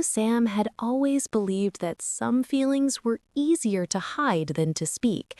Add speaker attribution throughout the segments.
Speaker 1: Sam had always believed that some feelings were easier to hide than to speak,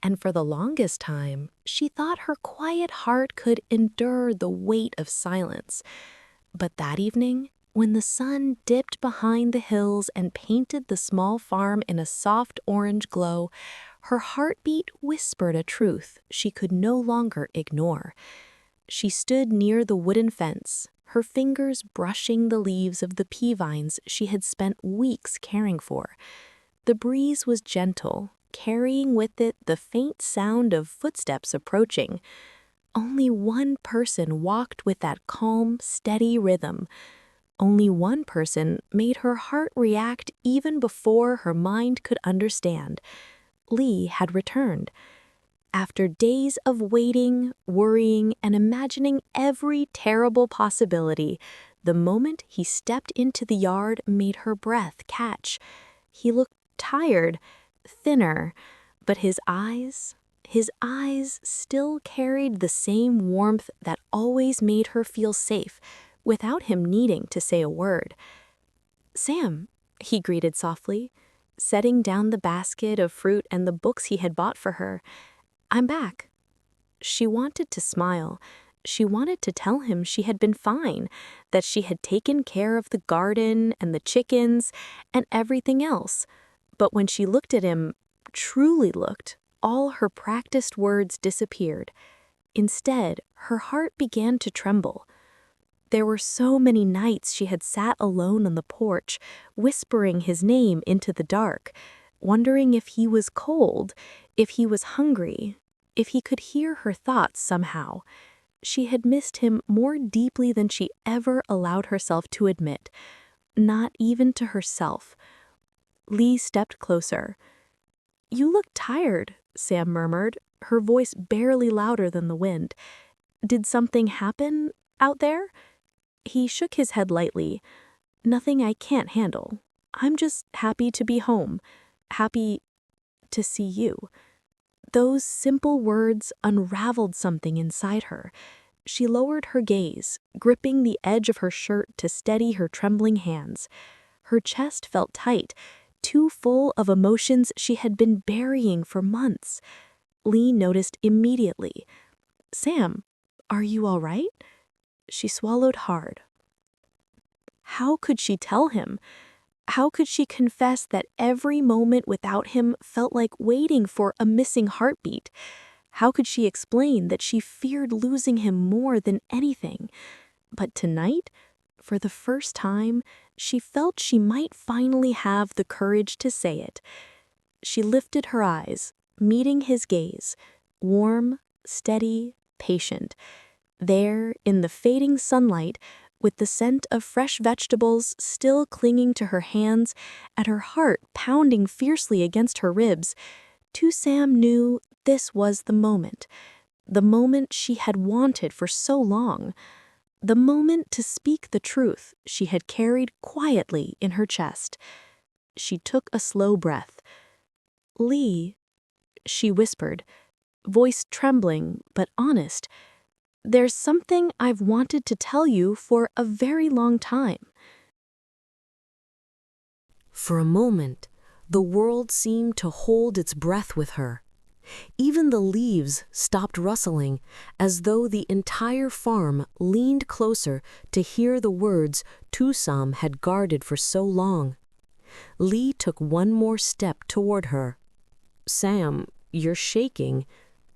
Speaker 1: and for the longest time, she thought her quiet heart could endure the weight of silence. But that evening, when the sun dipped behind the hills and painted the small farm in a soft orange glow, her heartbeat whispered a truth she could no longer ignore. She stood near the wooden fence, her fingers brushing the leaves of the pea vines she had spent weeks caring for. The breeze was gentle, carrying with it the faint sound of footsteps approaching. Only one person walked with that calm, steady rhythm. Only one person made her heart react even before her mind could understand. Lee had returned. After days of waiting, worrying, and imagining every terrible possibility, the moment he stepped into the yard made her breath catch. He looked tired, thinner, but his eyes still carried the same warmth that always made her feel safe, without him needing to say a word. "Sam," he greeted softly, setting down the basket of fruit and the books he had bought for her. "I'm back." She wanted to smile. She wanted to tell him she had been fine, that she had taken care of the garden and the chickens and everything else. But when she looked at him, truly looked, all her practiced words disappeared. Instead, her heart began to tremble. There were so many nights she had sat alone on the porch, whispering his name into the dark, wondering if he was cold, if he was hungry, if he could hear her thoughts somehow. She had missed him more deeply than she ever allowed herself to admit, not even to herself. Lee stepped closer. "You look tired," Sam murmured, her voice barely louder than the wind. "Did something happen out there?" He shook his head lightly. "Nothing I can't handle. I'm just happy to be home. Happy to see you." Those simple words unraveled something inside her. She lowered her gaze, gripping the edge of her shirt to steady her trembling hands. Her chest felt tight, too full of emotions she had been burying for months. Lee noticed immediately. "Sam, are you all right?" She swallowed hard. How could she tell him? How could she confess that every moment without him felt like waiting for a missing heartbeat? How could she explain that she feared losing him more than anything? But tonight, for the first time, she felt she might finally have the courage to say it. She lifted her eyes, meeting his gaze, warm, steady, patient. There, in the fading sunlight, with the scent of fresh vegetables still clinging to her hands and her heart pounding fiercely against her ribs, Sam knew this was the moment she had wanted for so long, the moment to speak the truth she had carried quietly in her chest. She took a slow breath. "Lee," she whispered, voice trembling but honest, "there's something I've wanted to tell you for a very long time."
Speaker 2: For a moment, the world seemed to hold its breath with her. Even the leaves stopped rustling, as though the entire farm leaned closer to hear the words Sam had guarded for so long. Lee took one more step toward her. "Sam, you're shaking.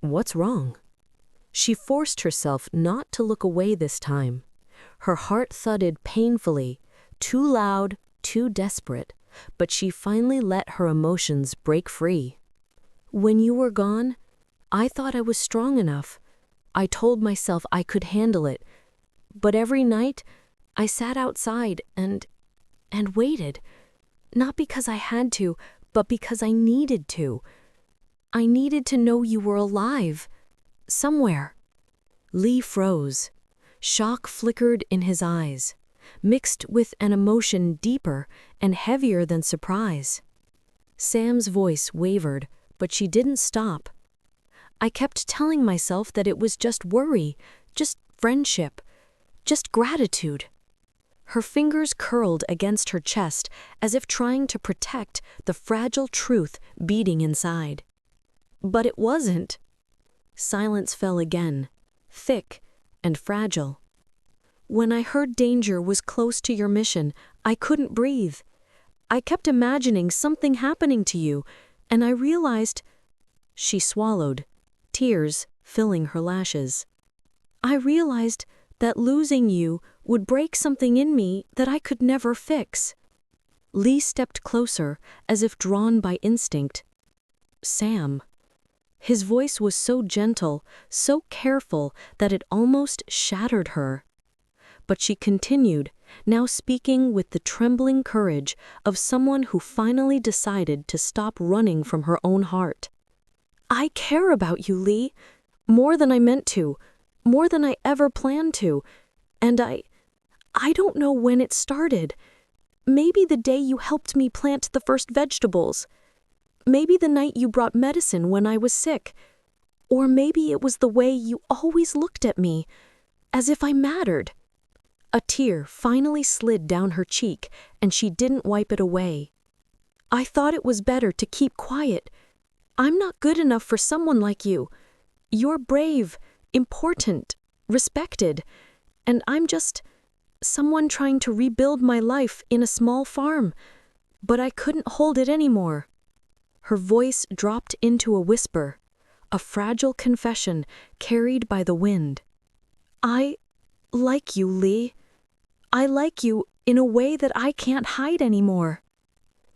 Speaker 2: What's wrong?" She forced herself not to look away this time. Her heart thudded painfully, too loud, too desperate, but she finally let her emotions break free. "When you were gone, I thought I was strong enough. I told myself I could handle it. But every night, I sat outside and waited. Not because I had to, but because I needed to. I needed to know you were alive. Somewhere." Lee froze. Shock flickered in his eyes, mixed with an emotion deeper and heavier than surprise. Sam's voice wavered, but she didn't stop. "I kept telling myself that it was just worry, just friendship, just gratitude." Her fingers curled against her chest as if trying to protect the fragile truth beating inside. But it wasn't. Silence fell again, thick and fragile. When I heard danger was close to your mission, I couldn't breathe. I kept imagining something happening to you, and I realized— She swallowed, tears filling her lashes. I realized that losing you would break something in me that I could never fix. Lee stepped closer, as if drawn by instinct. Sam. His voice was so gentle, so careful, that it almost shattered her. But she continued, now speaking with the trembling courage of someone who finally decided to stop running from her own heart. I care about you, Lee, more than I meant to, more than I ever planned to, and I don't know when it started. Maybe the day you helped me plant the first vegetables. Maybe the night you brought medicine when I was sick. Or maybe it was the way you always looked at me, as if I mattered. A tear finally slid down her cheek, and she didn't wipe it away. I thought it was better to keep quiet. I'm not good enough for someone like you. You're brave, important, respected, and I'm just someone trying to rebuild my life in a small farm. But I couldn't hold it anymore. Her voice dropped into a whisper, a fragile confession carried by the wind. I like you, Lee. I like you in a way that I can't hide anymore.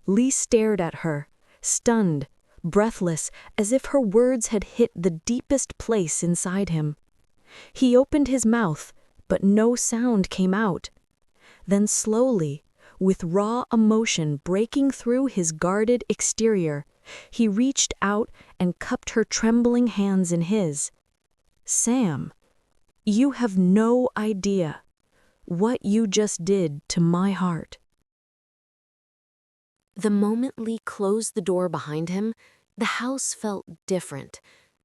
Speaker 2: Lee stared at her, stunned, breathless, as if her words had hit the deepest place inside him. He opened his mouth, but no sound came out. Then slowly, with raw emotion breaking through his guarded exterior, he reached out and cupped her trembling hands in his. Sam, you have no idea what you just did to my heart. The moment Lee closed the door behind him, the house felt different,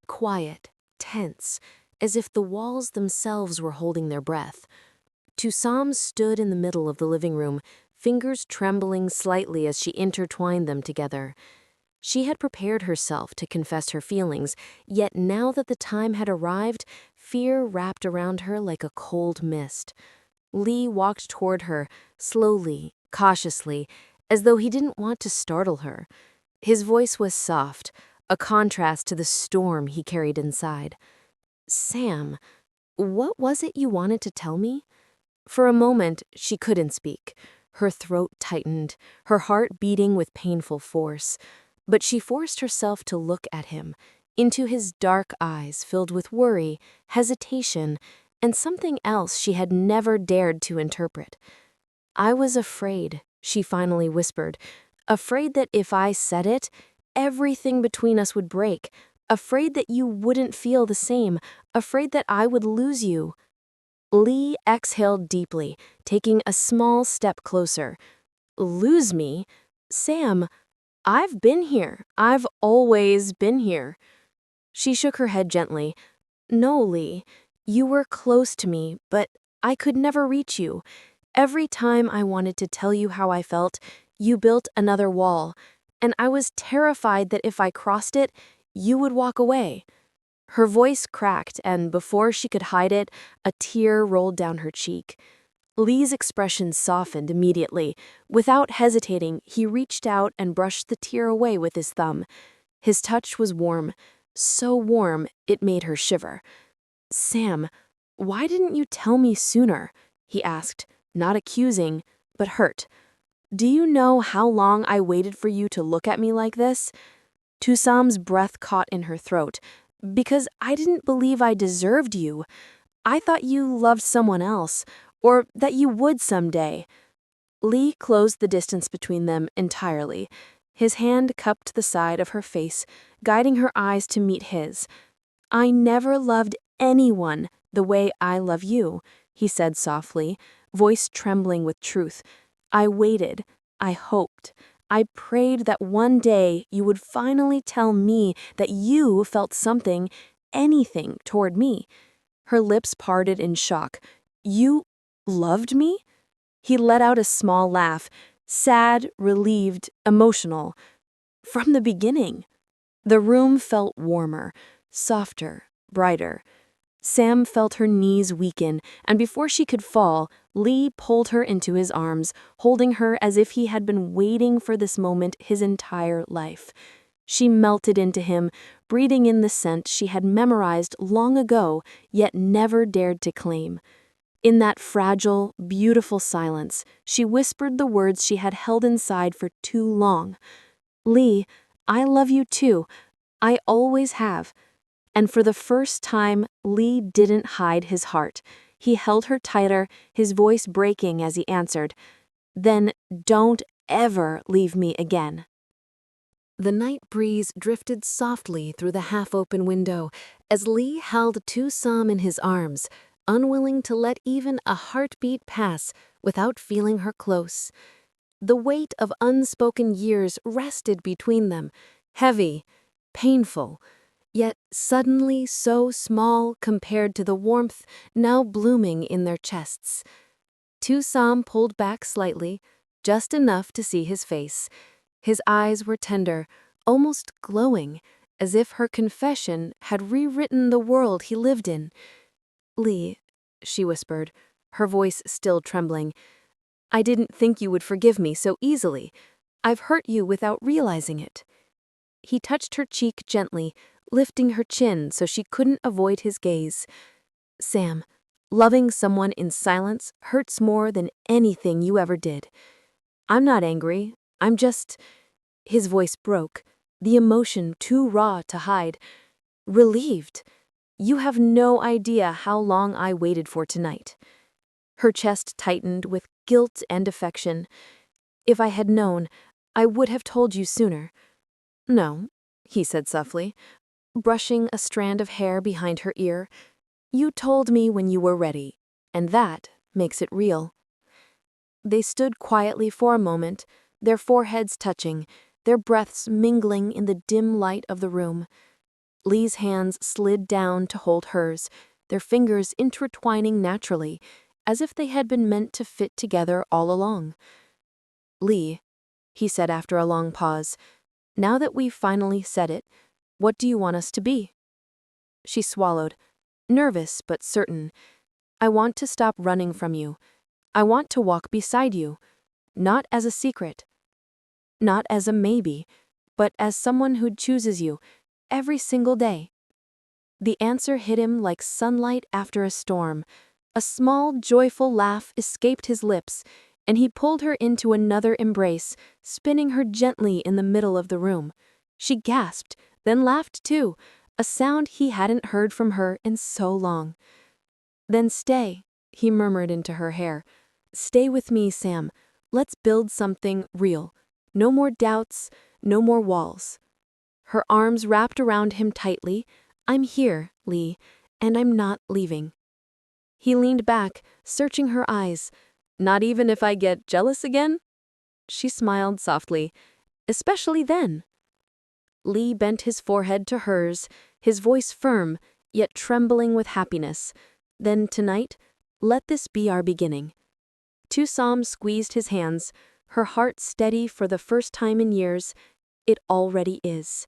Speaker 2: quiet, tense, as if the walls themselves were holding their breath. Tusam stood in the middle of the living room, fingers trembling slightly as she intertwined them together. She had prepared herself to confess her feelings, yet now that the time had arrived, fear wrapped around her like a cold mist. Lee walked toward her, slowly, cautiously, as though he didn't want to startle her. His voice was soft, a contrast to the storm he carried inside. Sam, what was it you wanted to tell me? For a moment, she couldn't speak. Her throat tightened, her heart beating with painful force. But she forced herself to look at him, into his dark eyes filled with worry, hesitation, and something else she had never dared to interpret. I was afraid, she finally whispered, afraid that if I said it, everything between us would break, afraid that you wouldn't feel the same, afraid that I would lose you. Lee exhaled deeply, taking a small step closer. Lose me? Sam, I've been here. I've always been here. She shook her head gently. No, Lee. You were close to me, but I could never reach you. Every time I wanted to tell you how I felt, you built another wall, and I was terrified that if I crossed it, you would walk away. Her voice cracked, and before she could hide it, a tear rolled down her cheek. Lee's expression softened immediately. Without hesitating, he reached out and brushed the tear away with his thumb. His touch was warm, so warm it made her shiver. Sam, why didn't you tell me sooner? He asked, not accusing, but hurt. Do you know how long I waited for you to look at me like this? Tusam's breath caught in her throat. Because I didn't believe I deserved you. I thought you loved someone else, or that you would someday. Lee closed the distance between them entirely. His hand cupped the side of her face, guiding her eyes to meet his. I never loved anyone the way I love you, he said softly, voice trembling with truth. I waited. I hoped. I prayed that one day you would finally tell me that you felt something, anything toward me. Her lips parted in shock. You loved me?
Speaker 1: He let out a small laugh, sad, relieved, emotional. From the beginning. The room felt warmer, softer, brighter. Sam felt her knees weaken, and before she could fall, Lee pulled her into his arms, holding her as if he had been waiting for this moment his entire life. She melted into him, breathing in the scent she had memorized long ago, yet never dared to claim. In that fragile, beautiful silence, she whispered the words she had held inside for too long. Lee, I love you too. I always have. And for the first time, Lee didn't hide his heart. He held her tighter, his voice breaking as he answered, "Then don't ever leave me again." The night breeze drifted softly through the half-open window as Lee held Sam in his arms, unwilling to let even a heartbeat pass without feeling her close. The weight of unspoken years rested between them, heavy, painful, yet suddenly so small compared to the warmth now blooming in their chests. Sam pulled back slightly, just enough to see his face. His eyes were tender, almost glowing, as if her confession had rewritten the world he lived in. "Lee," she whispered, her voice still trembling, "I didn't think you would forgive me so easily. I've hurt you without realizing it." He touched her cheek gently, lifting her chin so she couldn't avoid his gaze. "Sam, loving someone in silence hurts more than anything you ever did. I'm not angry, I'm just—" His voice broke, the emotion too raw to hide. "Relieved. You have no idea how long I waited for tonight." Her chest tightened with guilt and affection. "If I had known, I would have told you sooner." "No," he said softly, brushing a strand of hair behind her ear. "You told me when you were ready, and that makes it real." They stood quietly for a moment, their foreheads touching, their breaths mingling in the dim light of the room. Lee's hands slid down to hold hers, their fingers intertwining naturally, as if they had been meant to fit together all along. "Lee," he said after a long pause, "now that we've finally said it, what do you want us to be?" She swallowed, nervous but certain. "I want to stop running from you. I want to walk beside you, not as a secret, not as a maybe, but as someone who chooses you every single day." The answer hit him like sunlight after a storm. A small, joyful laugh escaped his lips, and he pulled her into another embrace, spinning her gently in the middle of the room. She gasped, then laughed too, a sound he hadn't heard from her in so long. "Then stay," he murmured into her hair. "Stay with me, Sam. Let's build something real. No more doubts, no more walls." Her arms wrapped around him tightly. "I'm here, Lee, and I'm not leaving." He leaned back, searching her eyes. "Not even if I get jealous again?" She smiled softly. "Especially then." Lee bent his forehead to hers, his voice firm, yet trembling with happiness. "Then tonight, let this be our beginning." Sam squeezed his hands, her heart steady for the first time in years. It already is.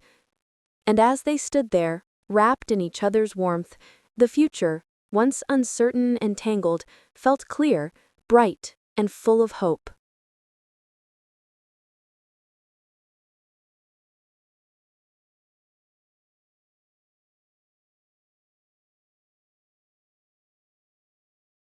Speaker 1: And as they stood there, wrapped in each other's warmth, the future, once uncertain and tangled, felt clear, bright, and full of hope.